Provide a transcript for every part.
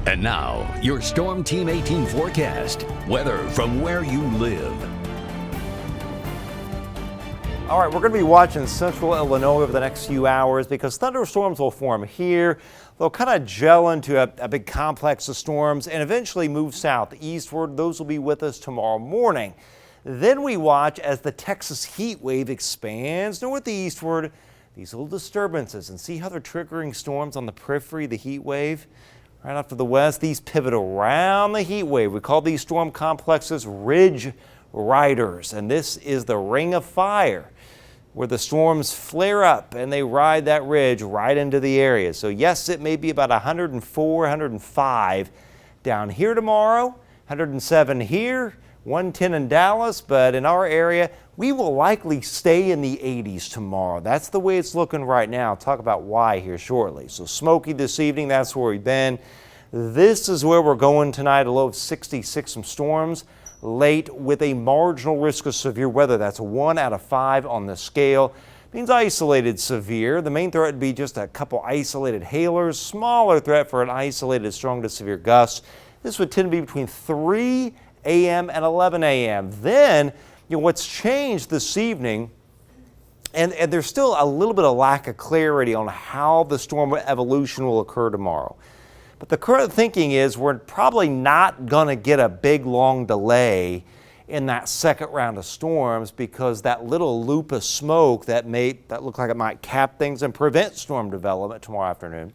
And now, your Storm Team 18 forecast. Weather from where you live. All right, we're going to be watching central Illinois over the next few hours because thunderstorms will form here. They'll kind of gel into a big complex of storms and eventually move southeastward. Those will be with us tomorrow morning. Then we watch as the Texas heat wave expands northeastward. These little disturbances, and see how they're triggering storms on the periphery, the heat wave. Right off to the west, these pivot around the heat wave. We call these storm complexes ridge riders, and this is the ring of fire where the storms flare up and they ride that ridge right into the area. So yes, it may be about 104, 105 down here tomorrow, 107 here, 110 in Dallas, but in our area, we will likely stay in the 80s tomorrow. That's the way it's looking right now. I'll talk about why here shortly. So smoky this evening, that's where we've been. This is where we're going tonight, a low of 66, some storms late with a marginal risk of severe weather. That's a 1 out of 5 on the scale. Means isolated severe. The main threat would be just a couple isolated hailers. Smaller threat for an isolated strong to severe gust. This would tend to be between 3 a.m. and 11 a.m. Then, what's changed this evening, and there's still a little bit of lack of clarity on how the storm evolution will occur tomorrow. But the current thinking is we're probably not going to get a big long delay in that second round of storms because that little loop of smoke that looked like it might cap things and prevent storm development tomorrow afternoon,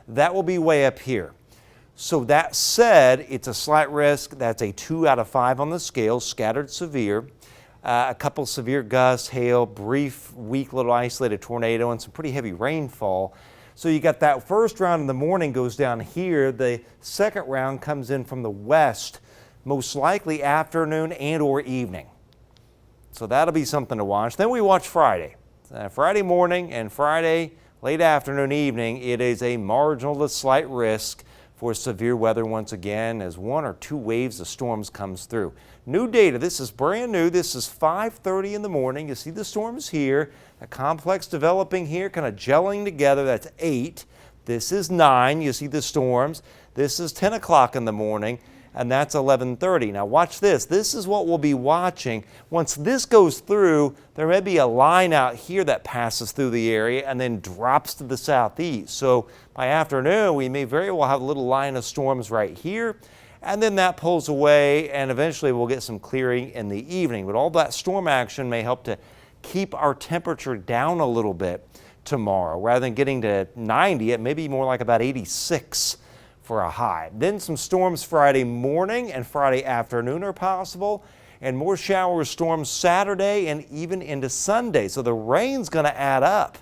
that will be way up here. So that said, it's a slight risk. That's a 2 out of 5 on the scale, scattered severe. A couple severe gusts, hail, brief, weak little isolated tornado, and some pretty heavy rainfall. So you got that first round in the morning goes down here. The second round comes in from the west, most likely afternoon and or evening. So that'll be something to watch. Then we watch Friday. Friday morning and Friday late afternoon, evening, it is a marginal to slight risk for severe weather once again as 1 or 2 waves of storms comes through. New data, this is brand new. This is 5:30 in the morning. You see the storms here, a complex developing here, kind of gelling together. That's 8. This is 9. You see the storms. This is 10 o'clock in the morning, and that's 11:30. Now watch this. This is what we'll be watching. Once this goes through, there may be a line out here that passes through the area and then drops to the southeast. So by afternoon, we may very well have a little line of storms right here, and then that pulls away, and eventually we'll get some clearing in the evening. But all that storm action may help to keep our temperature down a little bit tomorrow. Rather than getting to 90, it may be more like about 86 for a high. Then some storms Friday morning and Friday afternoon are possible, and more showers, storms Saturday and even into Sunday. So the rain's going to add up.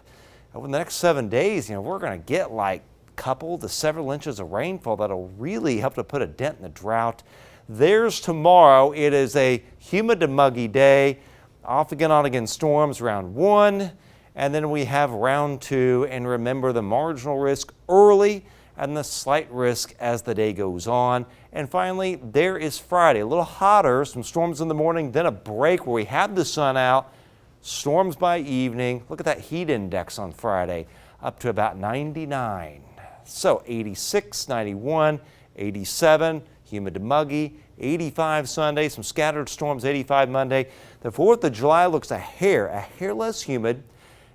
Over the next 7 days, we're going to get like a couple to several inches of rainfall that'll really help to put a dent in the drought. There's tomorrow. It is a humid to muggy day. Off again, on again storms round 1, and then we have round 2. And remember the marginal risk early and the slight risk as the day goes on. And finally, there is Friday, a little hotter, some storms in the morning, then a break where we have the sun out, storms by evening. Look at that heat index on Friday, up to about 99. So 86, 91, 87, humid to muggy, 85 Sunday, some scattered storms, 85 Monday. The 4th of July looks a hair less humid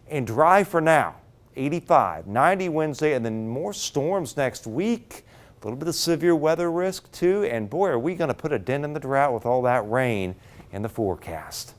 and dry for now. 85, 90 Wednesday, and then more storms next week. A little bit of severe weather risk too, and boy, are we going to put a dent in the drought with all that rain in the forecast.